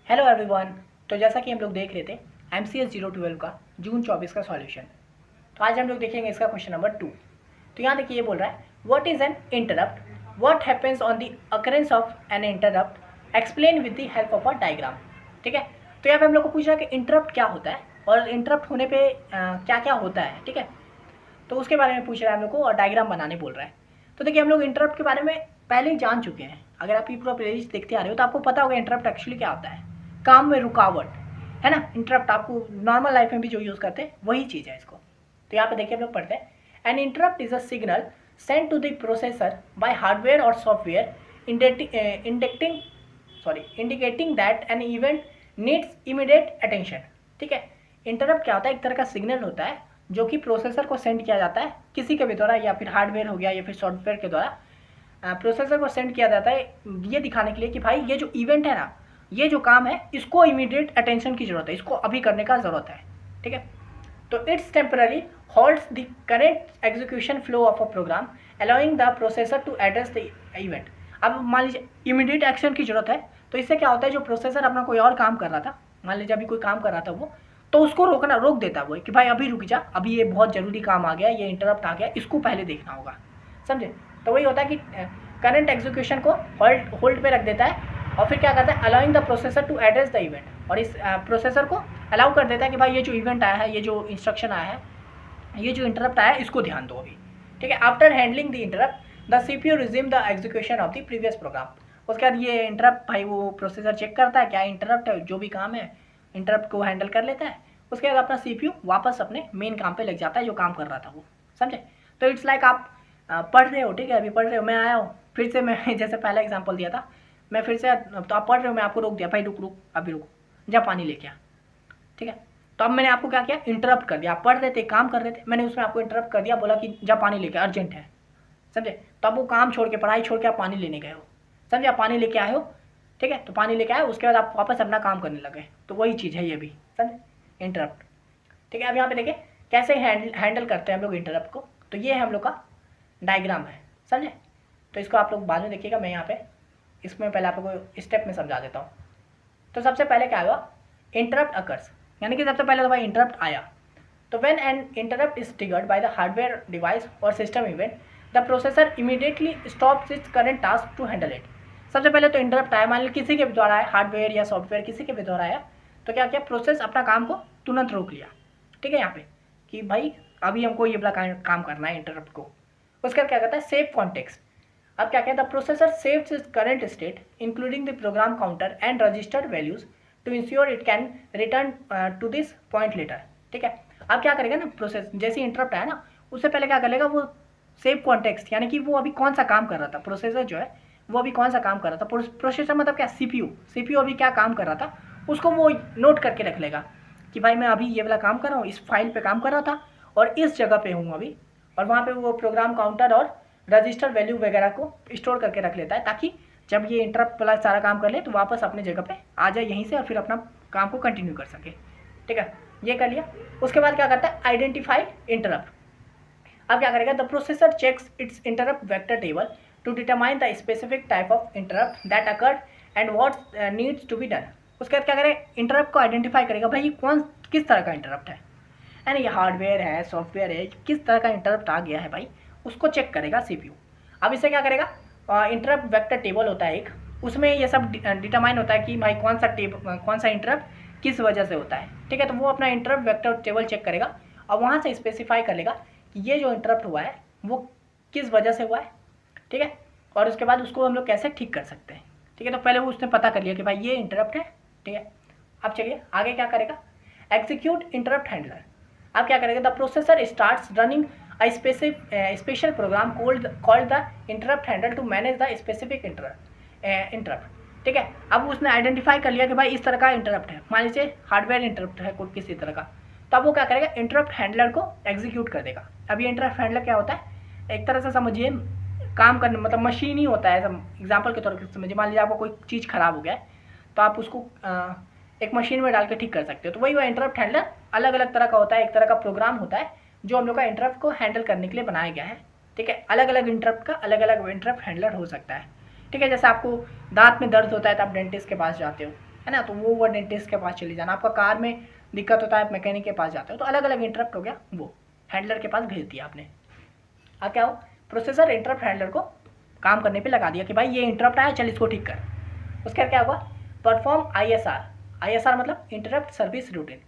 Hello everyone. तो जैसा कि हम लोग देख रहे थे MCS 012 का जून 24 का सॉल्यूशन। तो आज हम लोग देखेंगे इसका क्वेश्चन नंबर 2। तो यहाँ देखिए ये बोल रहा है what is an interrupt, what happens on the occurrence of an interrupt, explain with the help of a diagram. ठीक है, तो यहाँ पे हम लोग को पूछ रहा है कि इंटरप्ट क्या होता है और इंटरप्ट होने पे क्या क्या होता है। ठीक है, तो उसके बारे में पूछ रहा है हम लोग को और डायग्राम बनाने बोल रहा है। तो देखिए हम लोग इंटरप्ट के बारे में पहले ही जान चुके हैं। अगर आप ये पूरा प्लेलिस्ट देखते आ रहे हो तो आपको पता होगा इंटरप्ट एक्चुअली क्या होता है। काम में रुकावट है ना। इंटरप्ट आपको नॉर्मल लाइफ में भी जो यूज़ करते हैं वही चीज़ है इसको। तो यहाँ पे देखिए हम लोग पढ़ते हैं an interrupt is a signal send to the processor by hardware और software indicating that an event needs immediate attention. ठीक है, इंटरप्ट क्या होता है, एक तरह का सिग्नल होता है जो कि प्रोसेसर को सेंड किया जाता है किसी के भी द्वारा, या फिर हार्डवेयर हो गया या फिर सॉफ्टवेयर के द्वारा प्रोसेसर को सेंड किया जाता है ये दिखाने के लिए कि भाई ये जो इवेंट है ना, ये जो काम है इसको इमीडिएट अटेंशन की जरूरत है, इसको अभी करने का ज़रूरत है। ठीक है, तो it's temporary holds the current execution flow of a program allowing the processor to address the event. अब मान लीजिए इमीडिएट एक्शन की जरूरत है, तो इससे क्या होता है जो प्रोसेसर अपना कोई और काम कर रहा था, मान लीजिए अभी कोई काम कर रहा था वो, तो उसको रोक देता है वो कि भाई अभी रुक जा, अभी ये बहुत ज़रूरी काम आ गया, ये इंटरप्ट आ गया, इसको पहले देखना होगा। समझे? तो वही होता है कि करंट एग्जीक्यूशन को होल्ड पे रख देता है और फिर क्या करता है allowing the processor to address the event, और इस प्रोसेसर को अलाउ कर देता है कि भाई ये जो इवेंट आया है, ये जो इंस्ट्रक्शन आया है, ये जो इंटरप्ट आया है इसको ध्यान दो अभी। ठीक है, after handling the interrupt the CPU resume the execution of the previous programme. उसके बाद ये इंटरप्ट भाई वो प्रोसेसर चेक करता है क्या इंटरप्ट है, जो भी काम है इंटरप्ट को हैंडल कर लेता है। उसके बाद अपना CPU वापस अपने मेन काम पे लग जाता है जो काम कर रहा था वो। समझे? तो इट्स लाइक आप पढ़ रहे हो, ठीक है, अभी पढ़ रहे हो, मैं आया हूँ फिर से, मैं जैसे पहला एग्जांपल दिया था, मैं फिर से, तो आप पढ़ रहे हो, मैं आपको रोक दिया, भाई रुक अभी रुको, जा पानी लेके आ। ठीक है, तो अब मैंने आपको क्या किया, इंटरप्ट कर दिया। आप पढ़ रहे थे, काम कर रहे थे, मैंने उसमें आपको इंटरप्ट कर दिया, बोला कि जा पानी लेके, अर्जेंट है। समझे? तो अब वो काम छोड़ के, पढ़ाई छोड़ के आप पानी लेने गए हो। समझे? आप पानी लेके आए हो, ठीक है, तो पानी लेके आए, उसके बाद आप वापस अपना काम करने लगे, तो वही चीज़ है ये भी। समझे? इंटरप्ट। ठीक है, अब यहाँ पे देखिए कैसे हैंडल करते हैं हम लोग इंटरप्ट को। तो ये है हम लोग का डायग्राम है। समझे? तो इसको आप लोग बाद में देखिएगा, मैं यहाँ पे इसमें पहले आप लोगों को स्टेप में समझा देता हूँ। तो सबसे पहले क्या हुआ, इंटरप्ट अकर्स, यानी कि सबसे पहले तो भाई इंटरप्ट आया। तो when an interrupt is triggered by the hardware device और system event the processor immediately stops its current task to handle it. सबसे पहले तो इंटरप्ट आया, मान लीजिए किसी के भी द्वारा आया, हार्डवेयर या सॉफ्टवेयर किसी के भी द्वारा आया, तो क्या किया, प्रोसेस अपना काम को तुरंत रोक लिया। ठीक है, यहाँ पे कि भाई अभी हमको ये वाला काम करना है इंटरप्ट को। उसका क्या कहता है, सेव कॉन्टेक्स्ट। अब क्या कहता है, processor saves its current state including the program counter and registered values to ensure it can return to this point later. ठीक है, अब क्या करेगा ना प्रोसेस, जैसे इंटरप्ट आया ना उससे पहले क्या करेगा, वो सेव कॉन्टेक्स्ट, यानी कि वो अभी कौन सा काम कर रहा था, प्रोसेसर जो है वो अभी कौन सा काम कर रहा था, प्रोसेसर मतलब क्या, CPU अभी क्या काम कर रहा था उसको वो नोट करके रख लेगा कि भाई मैं अभी ये वाला काम कर रहा हूँ, इस फाइल पे काम कर रहा था और इस जगह पे हूँ अभी, और वहाँ पे वो प्रोग्राम काउंटर और रजिस्टर वैल्यू वगैरह को स्टोर करके रख लेता है, ताकि जब ये इंटरप्ट वाला सारा काम कर ले तो वापस अपने जगह पे आ जाए यहीं से और फिर अपना काम को कंटिन्यू कर सके। ठीक है, ये कर लिया। उसके बाद क्या करता है, आइडेंटिफाई इंटरप्ट। अब क्या करेगा, the processor checks its interrupt vector table to determine the specific type of interrupt that occurred and what needs to be done. उसके बाद क्या करेगा, इंटरप्ट को आइडेंटिफाई करेगा, भाई किस तरह का इंटरप्ट है, यानी ये हार्डवेयर है, सॉफ्टवेयर है, किस तरह का इंटरप्ट आ गया है भाई, उसको चेक करेगा CPU। अब इससे क्या करेगा, इंटरप्ट वेक्टर टेबल होता है एक, उसमें ये सब डिटरमाइन होता है कि भाई कौन सा इंटरप्ट किस वजह से होता है। ठीक है, तो वो अपना इंटरप्ट वेक्टर टेबल चेक करेगा और वहाँ से स्पेसिफाई कर लेगा कि ये जो इंटरप्ट हुआ है वो किस वजह से हुआ है। ठीक है, और उसके बाद उसको हम लोग कैसे ठीक कर सकते हैं। ठीक है, तो पहले वो उसने पता कर लिया कि भाई ये इंटरप्ट है। ठीक है, अब चलिए आगे क्या करेगा, एग्जीक्यूट इंटरप्ट हैंडलर। अब क्या करेगा, the processor starts running a special program called the interrupt handler to manage the specific interrupt। ठीक है, अब उसने आइडेंटिफाई कर लिया कि भाई इस तरह का इंटरप्ट है, मान लीजिए हार्डवेयर इंटरप्ट है कोई किसी तरह का, तो अब वो क्या करेगा, इंटरप्ट हैंडलर को एग्जीक्यूट कर देगा। अब ये इंटरप्ट हैंडलर क्या होता है, एक तरह से समझिए काम करने, मतलब मशीन ही होता है। एग्जाम्पल के तौर पर समझिए, मान लीजिए आपको कोई चीज़ खराब हो गया है तो आप उसको एक मशीन में डाल के ठीक कर सकते हो, तो वही वह इंटरप्ट हैंडलर अलग अलग तरह का होता है, एक तरह का प्रोग्राम होता है जो हम लोग का इंटरप्ट को हैंडल करने के लिए बनाया गया है। ठीक है, अलग अलग इंटरप्ट का अलग अलग इंटरप्ट हैंडलर हो सकता है। ठीक है, जैसे आपको दांत में दर्द होता है तो आप डेंटिस्ट के पास जाते हो, है ना, तो वो डेंटिस्ट के पास चले जाना, आपका कार में दिक्कत होता है मैकेनिक के पास जाते हो, तो अलग अलग इंटरप्ट हो गया, वो हैंडलर के पास भेज दिया आपने। अब क्या हो, प्रोसेसर इंटरप्ट हैंडलर को काम करने पे लगा दिया कि भाई ये इंटरप्ट आया, चल इसको ठीक कर। उसके बाद क्या हुआ, परफॉर्म ISR मतलब इंटरप्ट सर्विस रूटीन।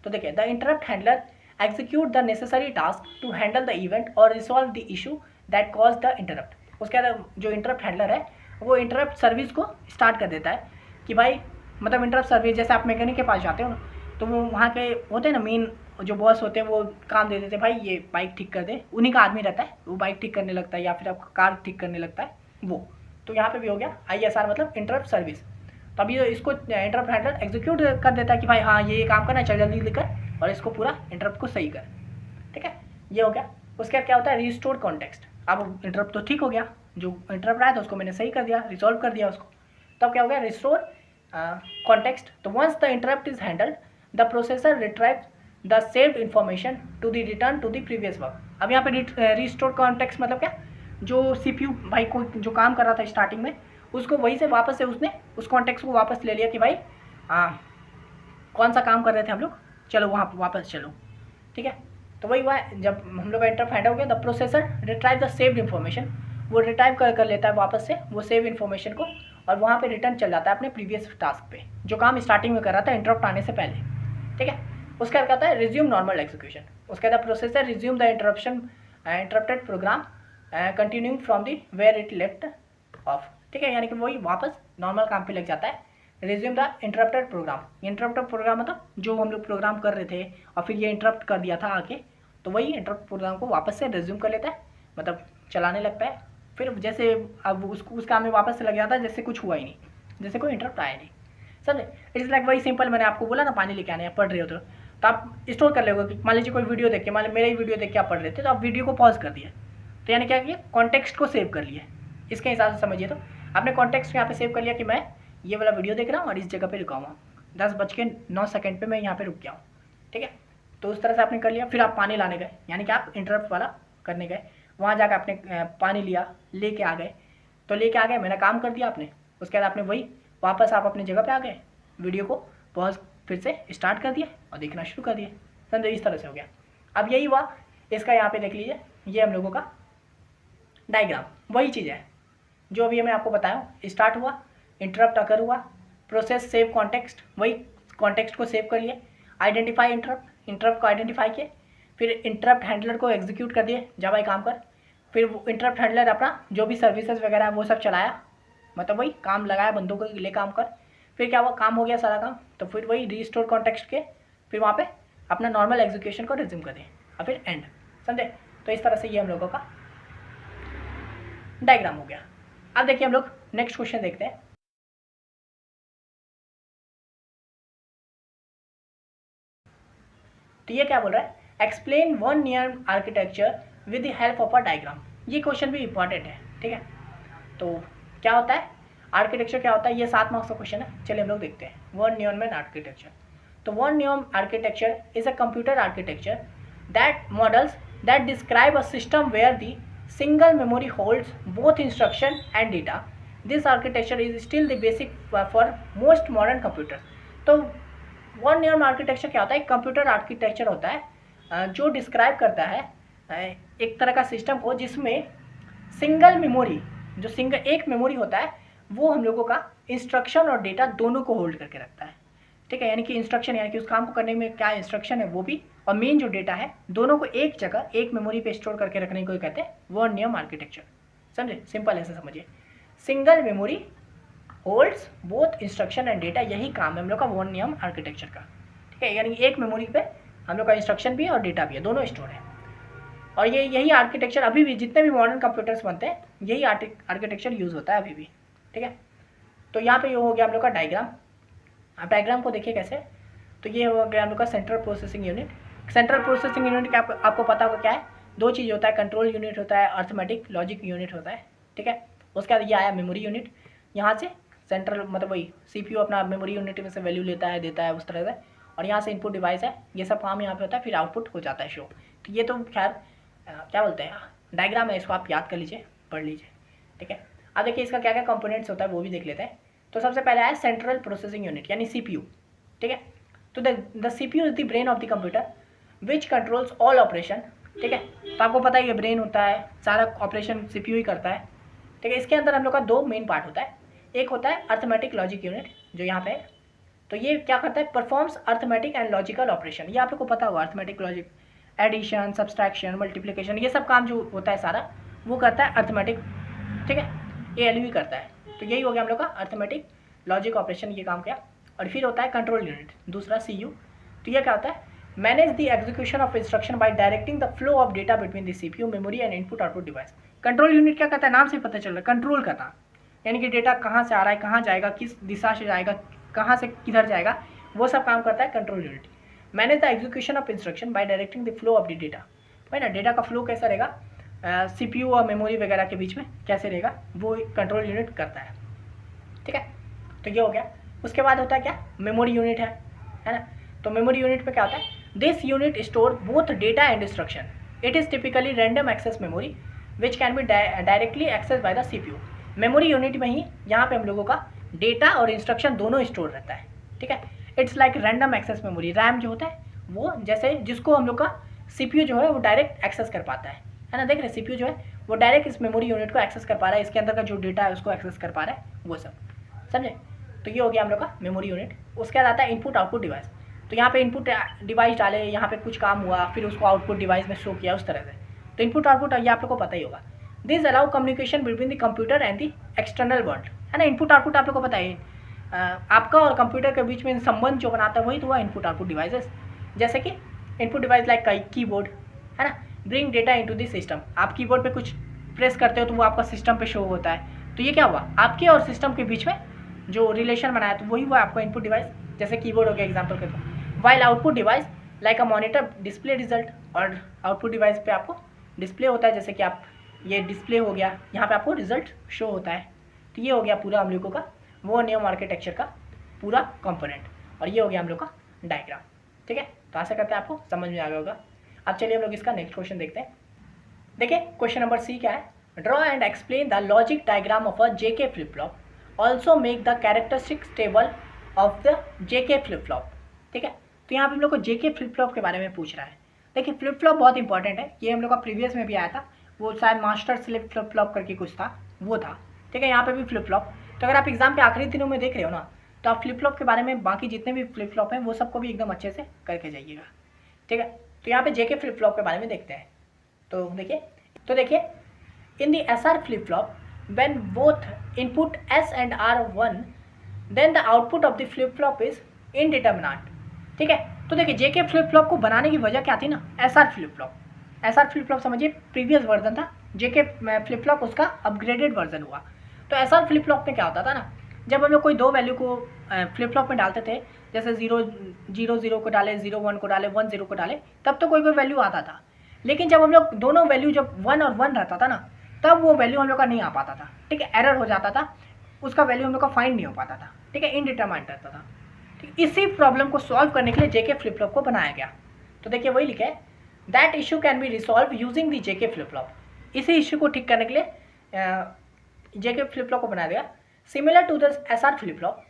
तो देखिए, the interrupt handler execute the necessary task to handle the event और resolve the issue that cause the interrupt. उसके बाद जो इंटरप्ट हैंडलर है वो इंटरप्ट सर्विस को स्टार्ट कर देता है कि भाई मतलब इंटरप्ट सर्विस, जैसे आप मैकेनिक के पास जाते हो ना, तो वो वहाँ के होते हैं ना मेन जो बॉस होते हैं, वो काम दे देते हैं, भाई ये बाइक ठीक कर दे, उन्हीं का आदमी रहता है, वो बाइक ठीक करने लगता है या फिर आपका कार ठीक करने लगता है वो। तो यहाँ पे भी हो गया ISR मतलब इंटरप्ट सर्विस। तो अभी इसको इंटरप्ट हैंडलर एग्जीक्यूट कर देता है कि भाई हाँ ये काम करना, चल जल्दी कर और इसको पूरा इंटरप्ट को सही कर। ठीक है, ये हो गया। उसके बाद क्या होता है, रिस्टोर कॉन्टेक्स्ट। अब इंटरप्ट तो ठीक हो गया, जो इंटरप्ट आया था उसको मैंने सही कर दिया, रिजॉल्व कर दिया उसको। तब क्या हो गया, रिस्टोर कॉन्टेक्स्ट। तो once the interrupt is handled the processor retrieve the saved information to the return to the previous work. अब यहाँ पे रिस्टोर कॉन्टेक्स्ट मतलब क्या, जो CPU भाई को जो काम कर रहा था स्टार्टिंग में, उसको वहीं से वापस से उसने उस कॉन्टेक्स्ट को वापस ले लिया कि भाई कौन सा काम कर रहे थे हम लोग, चलो वहाँ वापस चलो। ठीक है, तो वही हुआ, जब हम लोग का इंटरप्ट हैंडल हो गया, the processor retrieve the saved information, वो रिट्राइव कर लेता है वापस से वो सेव इन्फॉर्मेशन को, और वहाँ पे रिटर्न चल जाता है अपने प्रीवियस टास्क पे, जो काम स्टार्टिंग में कर रहा था इंटरप्ट आने से पहले। ठीक है, उसका क्या होता है, रिज्यूम नॉर्मल एग्जीक्यूशन। उसके बाद processor resume the interrupted program continuing from the where it left off. ठीक है, यानी कि वही वापस नॉर्मल काम पे लग जाता है। Resume the interrupted program. Interrupted program मतलब जो हम लोग प्रोग्राम कर रहे थे और फिर ये इंटरप्ट कर दिया था आके, तो वही इंटरप्ट प्रोग्राम को वापस से रिज्यूम कर लेता है, मतलब चलाने लगता है। फिर जैसे अब उसको उस काम में वापस से लग जाता है जैसे कुछ हुआ ही नहीं, जैसे कोई इंटरप्ट आया नहीं। समझे, इट्स लाइक वही सिंपल। मैंने आपको बोला ना पानी लेके आने, आप पढ़ रहे हो तो आप स्टोर कर लोगे कि मान लीजिए कोई वीडियो देख के, मान लीजिए मेरा ही वीडियो देख के आप पढ़ रहे थे, तो आप वीडियो को पॉज कर दिया, तो यानी क्या किया, कॉन्टेक्स्ट को सेव कर लिया। इसके हिसाब से समझिए, तो आपने कॉन्टेक्स्ट यहाँ पे सेव कर लिया कि मैं ये वाला वीडियो देख रहा हूँ और इस जगह पे रुका हुआ 10:09 पे मैं यहाँ पे रुक गया हूँ। ठीक है, तो उस तरह से आपने कर लिया। फिर आप पानी लाने गए, यानी कि आप इंटरप्ट वाला करने गए, वहाँ जाकर आपने पानी लिया, लेके आ गए, तो लेके आ गए, मैंने काम कर दिया आपने। उसके बाद आपने वही वापस आप अपनी जगह पे आ गए, वीडियो को पॉज फिर से स्टार्ट कर दिया और देखना शुरू कर दिए। समझो, इस तरह से हो गया। अब यही हुआ, इसका यहाँ पे देख लीजिए, ये हम लोगों का डायग्राम वही चीज़ है जो अभी मैं आपको बताया। स्टार्ट हुआ, इंटरप्ट अगर हुआ, प्रोसेस सेव कॉन्टेक्स्ट, वही कॉन्टेक्स्ट को सेव कर लिए, आइडेंटिफाई इंटरप्ट को आइडेंटिफाई किए, फिर इंटरप्ट हैंडलर को एग्जीक्यूट कर दिए, जा भाई काम कर। फिर वो इंटरप्ट हैंडलर अपना जो भी सर्विसेज वगैरह है वो सब चलाया, मतलब वही काम लगाया बंदों को ले काम कर। फिर क्या हुआ, काम हो गया सारा काम, तो फिर वही रीस्टोर कॉन्टेक्स्ट के, फिर वहाँ पे अपना नॉर्मल एग्जीक्यूशन को रिज्यूम कर दिए और फिर एंड। समझे, तो इस तरह से ये हम लोगों का डायग्राम हो गया। अब देखिए हम लोग नेक्स्ट क्वेश्चन देखते हैं। तो ये क्या बोल रहा है, explain one Neumann architecture with the help of a diagram. ये क्वेश्चन भी इंपॉर्टेंट है। ठीक है, तो क्या होता है आर्किटेक्चर, क्या होता है, ये 7 मार्क्स का क्वेश्चन है। चलिए हम लोग देखते हैं वन नियम आर्किटेक्चर। तो von Neumann architecture is a computer architecture that models that describe a system where the single memory holds both instruction and data. This architecture is still the basic for most modern computers. तो von Neumann architecture क्या होता है, computer architecture होता है जो describe करता है एक तरह का सिस्टम को जिसमें सिंगल मेमोरी, जो सिंगल एक मेमोरी होता है वो हम लोगों का इंस्ट्रक्शन और डेटा दोनों को होल्ड करके रखता है। ठीक है, यानी कि इंस्ट्रक्शन, यानी कि उस काम को करने में क्या इंस्ट्रक्शन है वो भी, और मेन जो डेटा है दोनों को एक जगह एक मेमोरी पे स्टोर करके रखने को कहते हैं वन नियम आर्किटेक्चर। समझे, सिंपल ऐसे समझिए, single memory holds both instruction and data, यही काम है हम लोग का वन नियम आर्किटेक्चर का। ठीक है, यानी एक मेमोरी पे हम लोग का इंस्ट्रक्शन भी है और डेटा भी है, दोनों स्टोर है। और ये यही आर्किटेक्चर अभी भी जितने भी मॉडर्न कंप्यूटर्स बनते हैं यही आर्किटेक्चर यूज़ होता है अभी भी। ठीक है, तो यहाँ पे ये हो गया हम लोग का डायग्राम। आप डायग्राम को देखिए कैसे, तो ये हो गया हम लोग का central processing unit. Central processing unit क्या आपको पता होगा क्या है, दो चीज़ होता है, कंट्रोल यूनिट होता है, अर्थमेटिक लॉजिक यूनिट होता है। ठीक है, उसके बाद ये आया मेमोरी यूनिट, यहाँ से सेंट्रल मतलब वही CPU अपना मेमोरी यूनिट में से वैल्यू लेता है, देता है उस तरह से, और यहाँ से इनपुट डिवाइस है, ये सब काम यहाँ पे होता है, फिर आउटपुट हो जाता है शो। तो ये तो खैर क्या बोलते हैं डायग्राम है, इसको आप याद कर लीजिए, पढ़ लीजिए। ठीक है, अब देखिए इसका क्या क्या कंपोनेंट्स होता है वो भी देख लेते हैं। तो सबसे पहले आया सेंट्रल प्रोसेसिंग यूनिट यानी CPU, ठीक है। तो the CPU is the brain of the computer which controls all operation, ठीक है। तो आपको पता है ये ब्रेन होता है, सारा ऑपरेशन CPU ही करता है, ठीक है। इसके अंदर हम लोग का दो मेन पार्ट होता है, एक होता है अर्थमेटिक लॉजिक यूनिट जो यहाँ पे है, तो ये क्या करता है, performs arithmetic and logical operation. ये आप लोग को पता होगा, arithmetic logic, addition, subtraction, multiplication, ये सब काम जो होता है सारा वो करता है अर्थमेटिक, ठीक है। ये ALU करता है, तो यही हो गया हम लोग का अर्थमेटिक लॉजिक ऑपरेशन, ये काम किया। और फिर होता है कंट्रोल यूनिट, दूसरा CU। तो ये क्या होता है, manage the execution of instruction bye directing the flow of data between the CPU, memory and input output device. Control unit क्या करता है, नाम से पता चल रहा है, कंट्रोल करना, यानी कि डेटा कहाँ से आ रहा है, कहाँ जाएगा, किस दिशा से जाएगा, कहाँ से किधर जाएगा, वो सब काम करता है control unit. Manage the execution of instruction bye directing the flow of the data, भाई ना डेटा का फ्लो कैसा रहेगा, CPU और मेमोरी वगैरह के बीच में कैसे रहेगा, वो कंट्रोल यूनिट करता है, ठीक है। तो ये हो गया। उसके बाद होता है क्या, मेमोरी यूनिट है ना। तो मेमोरी यूनिट पे क्या होता है, this unit store both data and instruction, it is typically random access memory which can be directly access by the CPU। Memory unit में ही यहाँ पे हम लोगों का डेटा और इंस्ट्रक्शन दोनों स्टोर रहता है, ठीक है। It's like random access memory, RAM जो होता है वो, जैसे जिसको हम लोग का CPU जो है वो डायरेक्ट एक्सेस कर पाता है ना। देख रहे CPU जो है वो डायरेक्ट इस मेमोरी यूनिट को एक्सेस कर पा रहा है, इसके अंदर का जो डेटा है उसको एक्सेस कर पा रहा है, वो सब समझे। तो ये हो गया हम लोग का मेमोरी यूनिट। उसके बाद आता है इनपुट आउटपुट डिवाइस। तो यहाँ पे इनपुट डिवाइस डाले, यहाँ पे कुछ काम हुआ, फिर उसको आउटपुट डिवाइस में शो किया, उस तरह से। तो इनपुट आउटपुट ये आप लोग को पता ही होगा। This allow communication between the computer and the external world, है ना। इनपुट आउटपुट आप लोग को पता है, आपका और कंप्यूटर के बीच में संबंध जो बनाता है वही तो हुआ इनपुट आउटपुट डिवाइसेस। जैसे कि इनपुट डिवाइस लाइक कीबोर्ड, है ना, bring data into the system. आप कीबोर्ड पे कुछ प्रेस करते हो तो वो आपका सिस्टम पे शो होता है। तो ये क्या हुआ, आपके और सिस्टम के बीच में जो रिलेशन बनाया तो वही हुआ आपका इनपुट डिवाइस, जैसे कीबोर्ड हो गया एग्जांपल के तो। While output device like a monitor display result, और आउटपुट डिवाइस पे आपको डिस्प्ले होता है, जैसे कि आप ये डिस्प्ले हो गया, यहाँ पे आपको रिजल्ट शो होता है। तो ये हो गया पूरा हम लोगों का वो नियम आर्किटेक्चर का पूरा कंपोनेंट, और ये हो गया हम लोग का डायग्राम, ठीक है। तो आशा करते हैं आपको समझ में आ गया होगा। अब चलिए हम लोग इसका नेक्स्ट क्वेश्चन देखते हैं। देखिए क्वेश्चन नंबर C क्या है, draw and explain the logic diagram of a JK flip flop, also make the characteristics table of the JK flip flop, ठीक है। तो यहाँ पे हम लोग को JK फ्लिप फ्लॉप के बारे में पूछ रहा है। देखिए फ्लिप फ्लॉप बहुत इंपॉर्टेंट है, ये हम लोग का प्रीवियस में भी आया था, वो शायद मास्टर स्लिप फ्लिप फ्लॉप करके कुछ था, वो था, ठीक है। यहाँ पे भी फ्लिप फ्लॉप। तो अगर आप एग्जाम के आखिरी दिनों में देख रहे हो ना, तो आप फ्लिप फ्लॉप के बारे में बाकी जितने भी फ्लिप फ्लॉप हैं वो सबको भी एकदम अच्छे से करके जाइएगा, ठीक है। तो यहाँ पे JK फ्लिप फ्लॉप के बारे में देखते हैं। तो देखिए in the SR flip flop when both input S and R 1 then the output of the flip flop is indeterminate, ठीक है। तो देखिए JK फ्लिप फ्लॉप को बनाने की वजह क्या थी ना, SR flip flop. SR flip flop समझिए प्रीवियस वर्जन था, JK फ्लिप फ्लॉप उसका अपग्रेडेड वर्जन हुआ। तो SR फ्लिप फ्लॉप में क्या होता था ना, जब हम लोग कोई दो वैल्यू को फ्लिप फ्लॉप में डालते थे, जैसे 0 को डाले, 0 1 को डाले, 1 0 को डाले, तब तो कोई वैल्यू आता था। लेकिन जब हम लोग दोनों वैल्यू जब 1 और 1 रहता था ना, तब वो वैल्यू हम लोग का नहीं आ पाता था, ठीक है, एरर हो जाता था, उसका वैल्यू हम लोग का फाइंड नहीं हो पाता था, ठीक है, इनडिटरमाइंड रहता था, ठीक। इसी प्रॉब्लम को सॉल्व करने के लिए JK फ्लिप फ्लॉप को बनाया गया। तो देखिए वही लिखा है, that issue can be resolve using the JK flip flop. इसी इशू को ठीक करने के लिए JK फ्लिप फ्लॉप को बनाया गया। Similar to the SR flip flop,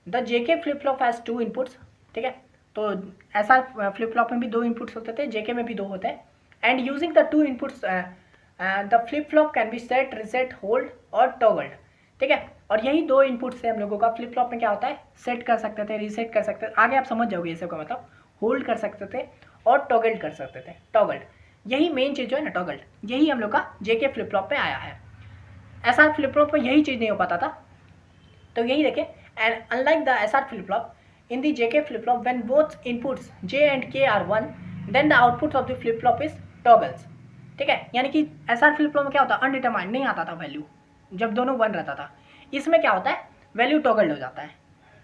the JK flip flop has 2 inputs, ठीक है। तो SR फ्लिप फ्लॉप में भी 2 इनपुट्स होते थे, JK में भी 2 होते हैं। And using the 2 inputs the flip flop can be set, reset, hold और टॉगल्ड, ठीक है। और यही 2 इनपुट से हम लोगों का फ्लिप फ्लॉप में क्या होता है, सेट कर सकते थे, रीसेट कर सकते थे, आगे आप समझ जाओगे ये सब का मतलब, होल्ड कर सकते थे और टॉगल्ड कर सकते थे। टॉगल्ड यही मेन चीज़ जो है ना, टॉगल्ड, यही हम लोग का JK फ्लिप फ्लॉप में आया है। SR फ्लिप फ्लॉप में यही चीज़ नहीं हो पाता था। तो यही देखें, and unlike the SR flip flop in the JK flip flop when both inputs J and K are 1 then the output of the flip flop is toggles, ठीक है। यानी कि SR फ्लिप फ्लॉप में क्या होता है, अनडिटरमाइंड नहीं आता था वैल्यू, जब दोनों 1 रहता था। इसमें क्या होता है, वैल्यू टॉगल्ड हो जाता है,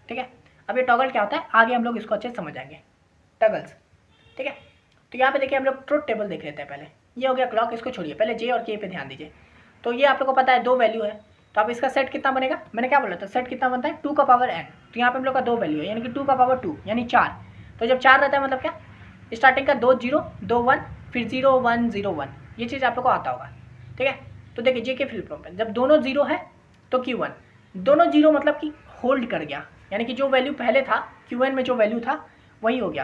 ठीक है। अब ये टॉगल क्या होता है, आगे हम लोग इसको अच्छे से समझ आएंगे, टॉगल्स, ठीक है। तो यहाँ पे देखिए हम लोग ट्रुथ टेबल देख लेते हैं पहले। ये हो गया क्लॉक, इसको छोड़िए, पहले J और K पे ध्यान दीजिए। तो ये आप लोग को पता है 2 वैल्यू है, तो अब इसका सेट कितना बनेगा, मैंने क्या बोला था, सेट कितना बनता है 2 का पावर n। तो यहाँ पे हम लोग का 2 वैल्यू है, यानी कि 2 का पावर 2 यानी 4। तो जब 4 रहता है मतलब क्या, स्टार्टिंग का 2 0 2 1 फिर 0 1 0 1, ये चीज़ आप लोग को आता होगा, ठीक है। तो देखिए JK फ्लिप फ्लॉप में जब दोनों 0 है तो Q1, दोनों 0 मतलब कि होल्ड कर गया, यानी कि जो वैल्यू पहले था Qn में जो वैल्यू था वही हो गया,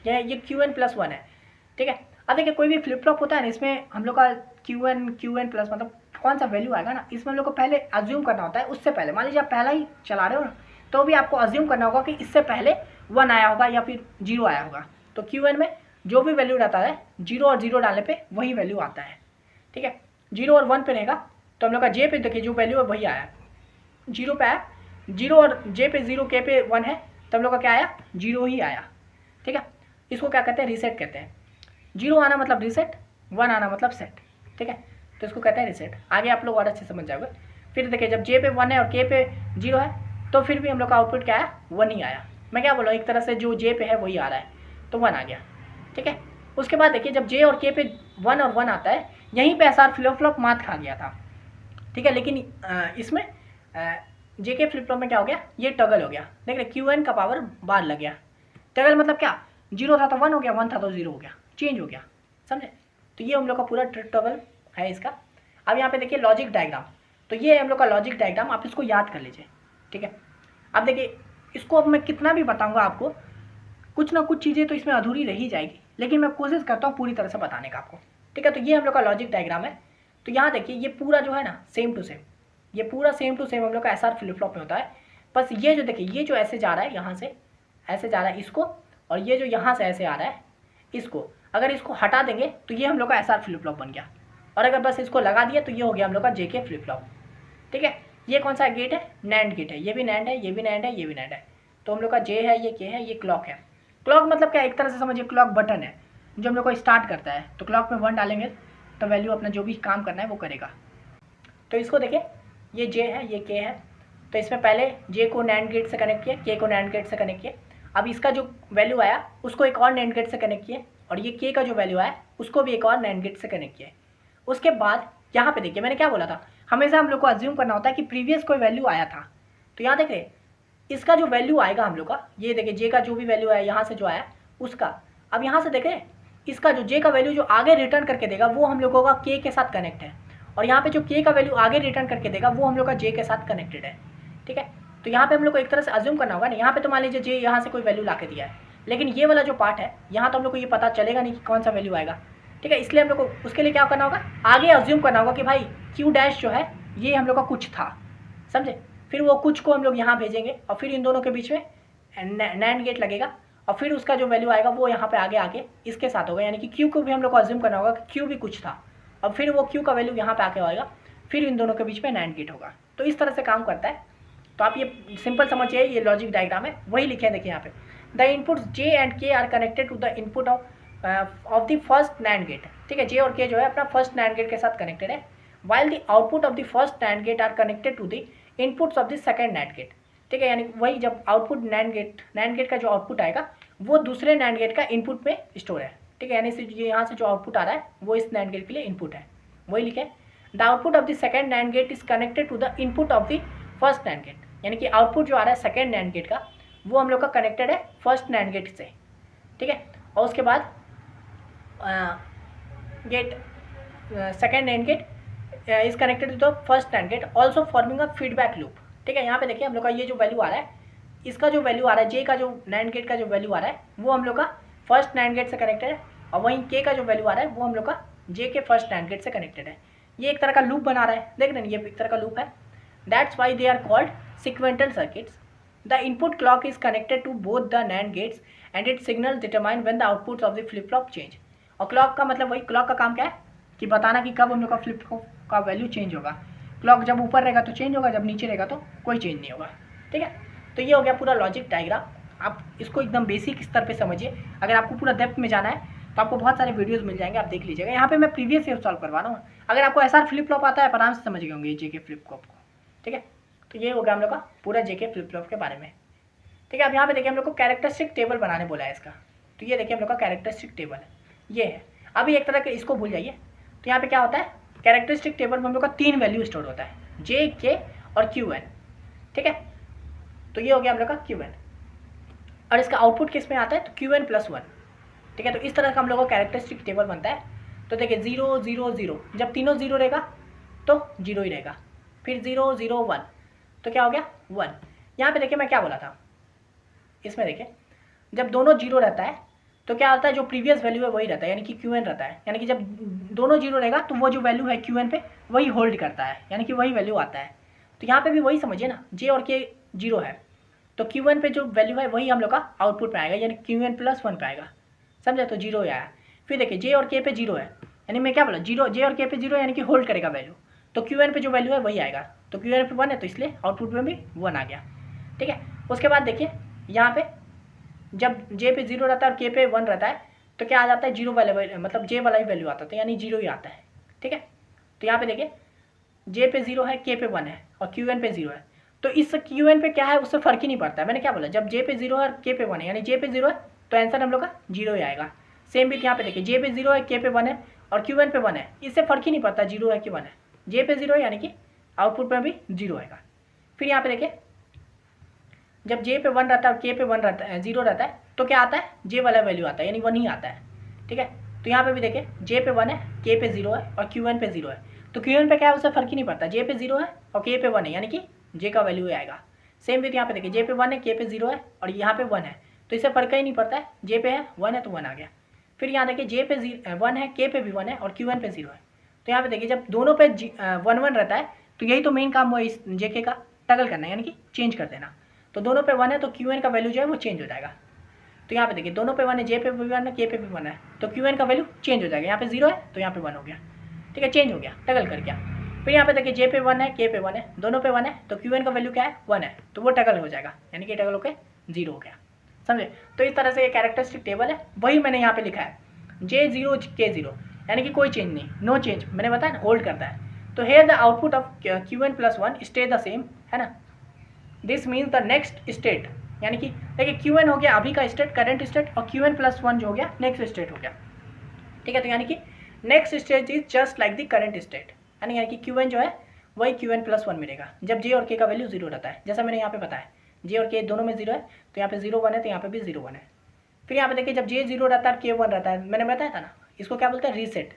ये Qn+1 है। ठीक है, अब देखिए कोई भी फ्लिप फ्लॉप होता है ना, इसमें हम लोग का Qn प्लस मतलब कौन सा वैल्यू आएगा ना, इसमें हम लोग को पहले अज्यूम करना होता है। उससे पहले मान लीजिए आप पहला ही चला रहे हो ना, तो भी आपको अज्यूम करना होगा कि इससे पहले 1 आया होगा या फिर 0 आया होगा। तो Qn में जो भी वैल्यू रहता है 0 और 0 डालने पे वही वैल्यू आता है। ठीक है, 0 और 1 पे रहेगा तो हम लोग का J पे देखिए जो वैल्यू है वही आया, 0 पे आया, 0 और J पे 0 K पे 1 है तो हम लोग का क्या आया, 0 ही आया। ठीक है, इसको क्या कहते हैं, रीसेट कहते हैं। 0 आना मतलब रीसेट, 1 आना मतलब सेट। ठीक है, तो इसको कहते हैं रीसेट। आगे आप लोग और अच्छे समझ जाओगे। फिर देखिए जब J पे 1 है और K पे 0 है तो फिर भी हम लोग का आउटपुट क्या आया, 1 ही आया। मैं क्या बोल रहा हूँ, एक तरह से जो J पे है वही आ रहा है तो 1 आ गया। ठीक है, उसके बाद देखिए जब J और K पे 1 और 1 आता है, यहीं पे SR फ्लिप फ्लॉप मात खा गया था। ठीक है, लेकिन इसमें JK फ्लिप फ्लॉप में क्या हो गया, ये टगल हो गया। देख रहे Qn का पावर बाहर लग गया। टगल मतलब क्या, 0 था तो 1 हो गया, 1 था तो 0 हो गया, चेंज हो गया, समझे। तो ये हम लोग का पूरा टगल है इसका। अब यहाँ पे देखिए लॉजिक डायग्राम, तो ये हम लोग का लॉजिक डायग्राम, आप इसको याद कर लीजिए। ठीक है, अब देखिए इसको अब मैं कितना भी बताऊँगा आपको, कुछ ना कुछ चीज़ें तो इसमें अधूरी रह ही जाएगी, लेकिन मैं कोशिश करता हूँ पूरी तरह से बताने का आपको। ठीक है, तो ये हम लोग का लॉजिक डायग्राम है। तो यहाँ देखिए ये पूरा जो है ना सेम टू सेम, ये पूरा सेम टू सेम हम लोग का SR फ्लिप फ्लॉप में होता है। बस ये जो देखिए ये जो ऐसे जा रहा है, यहाँ से ऐसे जा रहा है इसको, और ये जो यहाँ से ऐसे आ रहा है इसको, अगर इसको हटा देंगे तो ये हम लोग का SR फ्लिप फ्लॉप बन गया। और अगर बस इसको लगा दिया तो ये हो गया हम लोग का JK फ्लिप फ्लॉप। ठीक है, ये कौन सा गेट है, नैंड गेट है, ये भी नैंड है, ये भी नैंड है, ये भी नैंड है। तो हम लोग का J है, ये K है, ये क्लॉक है। क्लॉक मतलब क्या, एक तरह से समझिए क्लॉक बटन है जो हम लोग को स्टार्ट करता है। तो क्लॉक में 1 डालेंगे तो वैल्यू अपना जो भी काम करना है वो करेगा। तो इसको देखिए ये J है, ये K है, तो इसमें पहले J को नैंड गेट से कनेक्ट किया, K को नैंड गेट से कनेक्ट किया। अब इसका जो वैल्यू आया उसको एक और नैंड गेट से कनेक्ट किए, और ये K का जो वैल्यू आया उसको भी एक और नैंड गेट से कनेक्ट किया। उसके बाद यहाँ पे देखिए मैंने क्या बोला था, हमेशा हम लोग को अज्यूम करना होता है कि प्रीवियस कोई वैल्यू आया था। तो यहाँ देख रहे इसका जो वैल्यू आएगा हम लोग का, ये देखिए J का जो भी वैल्यू आया यहाँ से जो आया उसका, अब यहाँ से देखें इसका जो J का वैल्यू जो आगे रिटर्न करके देगा वो हम लोगों का K के साथ कनेक्ट है, और यहाँ पे जो K का वैल्यू आगे रिटर्न करके देगा वो हम लोग का J के साथ कनेक्टेड है। ठीक है, तो यहाँ पे हम लोग को एक तरह से अज्यूम करना होगा ना, यहाँ पे तो मान लीजिए J यहाँ से कोई वैल्यू ला के दिया है, लेकिन ये वाला जो पार्ट है यहाँ तो हम लोग को ये पता चलेगा नहीं कि कौन सा वैल्यू आएगा। ठीक है, इसलिए हम लोग को उसके लिए क्या करना होगा, आगे अज्यूम करना होगा कि भाई Q डैश जो है ये हम लोग का कुछ था, समझे। फिर वो कुछ को हम लोग यहाँ भेजेंगे और फिर इन दोनों के बीच में नैंड गेट लगेगा, और फिर उसका जो वैल्यू आएगा वो यहाँ पे आगे आके इसके साथ होगा, यानी कि Q को भी हम लोग को अज्यूम करना होगा कि Q भी कुछ था, और फिर वो Q का वैल्यू यहाँ पे आके आएगा, फिर इन दोनों के बीच में नैंड गेट होगा। तो इस तरह से काम करता है। तो आप ये सिंपल समझिए, ये लॉजिक डायग्राम है, वही लिखे हैं देखिए यहाँ पे, the inputs J and K are connected to the input of the first NAND gate. ठीक है, J और K जो है अपना फर्स्ट नैंड गेट के साथ कनेक्टेड है, while the output of the first NAND gate are connected to the inputs of the second NAND gate। ठीक है, यानी वही जब आउटपुट NAND गेट का जो आउटपुट आएगा वो दूसरे NAND गेट का इनपुट में स्टोर है। ठीक है, यानी ये यहाँ से जो आउटपुट आ रहा है वो इस NANड गेट के लिए इनपुट है, वही लिखे। The output of the second NAND gate is connected to the input of the first NAND gate, यानी कि आउटपुट जो आ रहा है सेकंड NANड गेट का वो हम लोग का कनेक्टेड है फर्स्ट NANड गेट से। ठीक है, और उसके बाद second NAND gate is connected to the first NAND gate also forming a feedback loop. ठीक है, यहाँ पे देखिए हम लोग का ये जो वैल्यू आ रहा है, इसका जो वैल्यू आ रहा है J का जो NANड गेट का जो वैल्यू आ रहा है वो हम लोग का फर्स्ट NANड गेट से कनेक्टेड है, और वहीं K का जो वैल्यू आ रहा है वो हम लोग का J के फर्स्ट NANड गेट से कनेक्टेड है। ये एक तरह का लूप बना रहा है, देख रहे हैं ये एक तरह का लूप है। That's why they are called sequential circuits. The input clock is connected to both the NAND gates and it signal determine when the outputs of the flip flop change. और क्लॉक का मतलब वही, clock का काम क्या है कि बताना कि कब हम लोग का फ्लिप फ्लॉप का वैल्यू चेंज होगा। क्लॉक जब ऊपर रहेगा तो चेंज होगा, जब नीचे रहेगा तो कोई चेंज नहीं होगा। ठीक है, तो ये हो गया पूरा लॉजिक डायग्राम। आप इसको एकदम बेसिक स्तर पे समझिए। अगर आपको पूरा डेप्थ में जाना है तो आपको बहुत सारे वीडियोस मिल जाएंगे, आप देख लीजिएगा। यहाँ पे मैं प्रीवियस ईयर सॉल्व करवा रहा हूँ। अगर आपको SR फ्लिप फ्लॉप आता है आराम से समझ गए होंगे JK फ्लिप फ्लॉप को। ठीक है, तो ये हो गया हम लोग का पूरा JK फ्लिप फ्लॉप के बारे में। ठीक है, अब यहाँ पे देखिए हम लोग को कैरेक्टरिस्टिक टेबल बनाने बोला है इसका। तो ये देखिए हम लोग का कैरेक्टरिस्टिक टेबल ये है। अभी एक तरह के इसको भूल जाइए। तो यहाँ पे क्या होता है, कैरेक्टरिस्टिक टेबल में हम लोग का 3 वैल्यू स्टोर होता है, J, K और Qn। ठीक है, तो ये हो गया हम लोग का Qn, और इसका आउटपुट किस में आता है तो Qn+1। ठीक है, तो इस तरह का हम लोग का कैरेक्टरिस्टिक टेबल बनता है। तो देखिए 0 0 0, जब तीनों 0 रहेगा तो 0 ही रहेगा, फिर 0 0 1 तो क्या हो गया 1। यहाँ पे देखिए मैं क्या बोला था, इसमें देखिए जब दोनों जीरो रहता है तो क्या होता है, जो प्रीवियस वैल्यू है वही रहता है, यानी कि क्यू एन रहता है। यानी कि जब दोनों जीरो रहेगा तो वो जो वैल्यू है क्यू एन पे वही होल्ड करता है, यानी कि वही वैल्यू आता है। तो यहाँ पे भी वही समझिए ना, जे और के जीरो है तो क्यू एन पे जो वैल्यू है वही हम लोग का आउटपुट पे आएगा, यानी क्यू एन प्लस वन पे आएगा, समझे। तो जीरो आया। फिर देखिए जे और के पे जीरो है, यानी मैं क्या बोला, जीरो, जे और के पे जीरो यानी कि होल्ड करेगा वैल्यू, तो क्यू एन पे जो वैल्यू है वही आएगा। तो क्यू एन पे वन है तो इसलिए आउटपुट में भी वन आ गया, ठीक है। उसके बाद देखिए यहाँ पे जब जे पे जीरो रहता है और के पे वन रहता है तो क्या आ जाता है, जीरो वाले मतलब जे वाला ही वैल्यू आता है, यानी जीरो ही आता है, ठीक है। तो यहाँ पे देखिए जे पे जीरो है, के पे वन है और क्यू एन पे जीरो है, तो इस क्यू एन पे क्या है उससे फर्क ही नहीं पड़ता है। मैंने क्या बोला, जब जे पे जीरो है और के पे वन है, यानी जे पे जीरो है तो आंसर हम लोग का जीरो ही आएगा। सेम भी यहाँ पे देखिए जे पे जीरो है, के पे वन है और क्यू एन पे वन है, इससे फर्क ही नहीं पड़ता जीरो है कि वन है, जे पे जीरो है यानी कि आउटपुट में भी जीरो आएगा। फिर यहाँ पे देखिए जब जे पे वन रहता है और के पे वन रहता है, जीरो रहता है तो क्या आता है, जे वाला वैल्यू आता है, यानी वन ही आता है, ठीक है। तो यहाँ पे भी देखिए जे पे वन है, के पे जीरो है और क्यू एन पे जीरो है, तो क्यू एन पे क्या है उससे फर्क ही नहीं पड़ता, जे पे जीरो है और के पे वन है, यानी कि जे का वैल्यू ही आएगा। सेम विथ यहाँ पे देखिए जे पे वन है, के पे जीरो है और यहाँ पे वन है, तो इससे फर्क ही नहीं पड़ता है, जे पे है वन है तो वन आ गया। फिर यहाँ देखिए जे पे वन है, के पे भी वन है और क्यू एन पे जीरो है, तो यहाँ पे देखिए जब दोनों पे वन वन रहता है तो यही तो मेन काम हुआ इस जे के का, टगल करना यानी कि चेंज कर देना। तो दोनों पे वन है तो क्यू एन का वैल्यू जो है वो चेंज हो जाएगा। तो यहाँ पे देखिए दोनों पे वन है, जे पे भी वन है, के पे भी वन है, तो क्यू एन का वैल्यू चेंज हो जाएगा। यहाँ पे जीरो है तो यहाँ पे वन हो गया, ठीक है, चेंज हो गया, टगल कर गया। फिर यहाँ पे देखिए जे पे वन है, के पे वन है, दोनों पे वन है तो क्यू एन का वैल्यू क्या है, वन है, तो वो टगल हो जाएगा, यानी कि टगल होकर जीरो हो गया, समझे। तो इस तरह से ये कैरेक्टरिस्टिक टेबल है, वही मैंने यहाँ पे लिखा है, जे जीरो के जीरो, यानी कि कोई चेंज नहीं, नो चेंज, मैंने बताया ना होल्ड करता है। तो here the output of Q N plus one stay the same, है ना। This means the next state, यानी कि देखिए क्यू एन हो गया अभी का स्टेट, करंट स्टेट, और क्यू एन प्लस वन जो हो गया नेक्स्ट स्टेट हो गया, ठीक है। तो यानी कि next state is just like the current state, यानी कि क्यू एन जो है वही क्यू एन प्लस वन मिलेगा जब जे और के का वैल्यू जीरो रहता है, जैसा मैंने यहाँ पे बताया जे और के दोनों में जीरो है तो यहाँ पे जीरो वन है तो यहाँ पे भी जीरो वन है। फिर यहाँ पे देखिए जब जे जीरो रहता है और के वन रहता है, मैंने बताया था ना, इसको क्या बोलते हैं, रीसेट।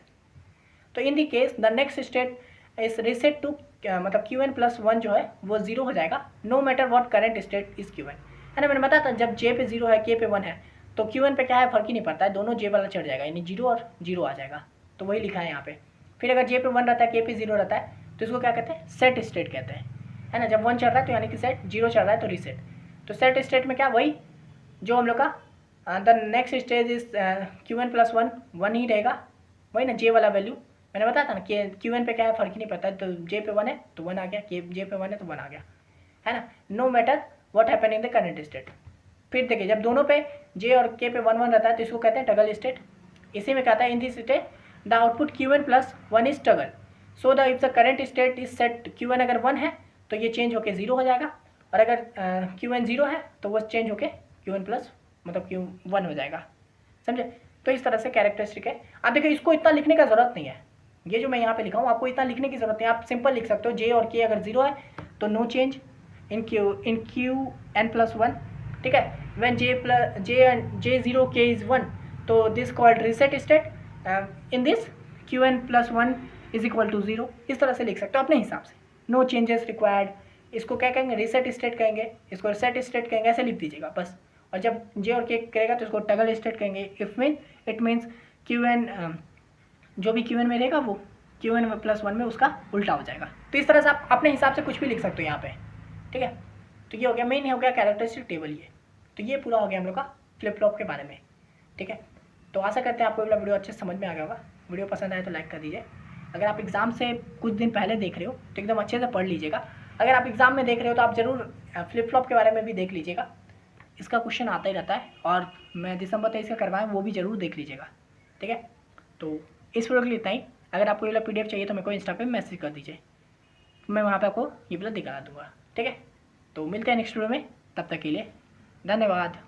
तो in the case the next state is reset to मतलब क्यू एन प्लस वन जो है वो जीरो हो जाएगा, no matter what current state is Q N, है ना। मैंने बताया था जब जे पे जीरो है, के पे वन है, तो क्यू एन पे क्या है फर्क ही नहीं पड़ता है, दोनों जे वाला चढ़ जाएगा, यानी जीरो और जीरो आ जाएगा, तो वही लिखा है यहाँ पे। फिर अगर जे पे वन रहता है, के पे जीरो रहता है तो इसको क्या कहते हैं, सेट स्टेट कहते हैं, है ना। जब वन चल रहा है तो यानी कि सेट, जीरो चल रहा है तो रीसेट। तो सेट स्टेट में क्या, वही जो हम लोग का the next stage is Q N plus one, one ही रहेगा, वही ना जे वाला वैल्यू मैंने बताया था ना कि क्यू एन पे क्या है फर्क ही नहीं पड़ता है, तो जे पे वन है तो वन आ गया, के जे पे वन है तो वन आ गया, है ना, no matter what happen in the current state. फिर देखिए जब दोनों पे जे और के पे वन वन रहता है तो इसको कहते हैं टगल स्टेट। इसी में कहता है in this state the output Q N plus one is toggle, so the if the current state is set Q N अगर वन है तो ये चेंज होकर जीरो हो जाएगा, और अगर क्यू एन जीरो है तो वो चेंज होकर क्यू एन प्लस मतलब क्यू वन हो जाएगा, समझे। तो इस तरह से कैरेक्टरिस्टिक है। अब देखिए इसको इतना लिखने का जरूरत नहीं है, ये जो मैं यहाँ पे लिखा हूँ आपको इतना लिखने की जरूरत नहीं है, आप सिंपल लिख सकते हो, जे और के अगर जीरो है तो no change in Q N plus one, ठीक है। When J zero K is one तो this called reset state, in this Q N plus one is equal to zero, इस तरह से लिख सकते हो अपने हिसाब से, नो चेंजेस रिक्वायर्ड। इसको क्या कहेंगे, रीसेट स्टेट कहेंगे, इसको सेट स्टेट कहेंगे, ऐसे लिख दीजिएगा बस। और जब जे और के करेगा तो इसको टगल स्टेट कहेंगे, इट मीन्स क्यू एन जो भी क्यू एन में रहेगा वो क्यू एन प्लस वन में उसका उल्टा हो जाएगा। तो इस तरह से आप अपने हिसाब से कुछ भी लिख सकते हो यहाँ पे, ठीक है। तो ये हो गया, मेन हो गया कैरेक्टरिस्टिक टेबल ये। तो ये पूरा हो गया हम लोग का फ्लिप फ्लॉप के बारे में, ठीक है। तो आशा करते हैं आपको ये वीडियो अच्छे से समझ में आ गया होगा। वीडियो पसंद आए तो लाइक कर दीजिए। अगर आप एग्ज़ाम से कुछ दिन पहले देख रहे हो तो एकदम अच्छे से पढ़ लीजिएगा। अगर आप एग्ज़ाम में देख रहे हो तो आप ज़रूर फ्लिप फ्लॉप के बारे में भी देख लीजिएगा, इसका क्वेश्चन आता ही रहता है, और मैं दिसंबर 23 का करवाएं वो भी ज़रूर देख लीजिएगा, ठीक है। तो इस वीडियो के लिए इतना ही। अगर आपको ये वाला PDF चाहिए तो मेरे को इंस्टा पे मैसेज कर दीजिए, मैं वहाँ पे आपको ये वाला दिखा दूँगा, ठीक है। तो मिलते हैं नेक्स्ट वीडियो में, तब तक के लिए धन्यवाद।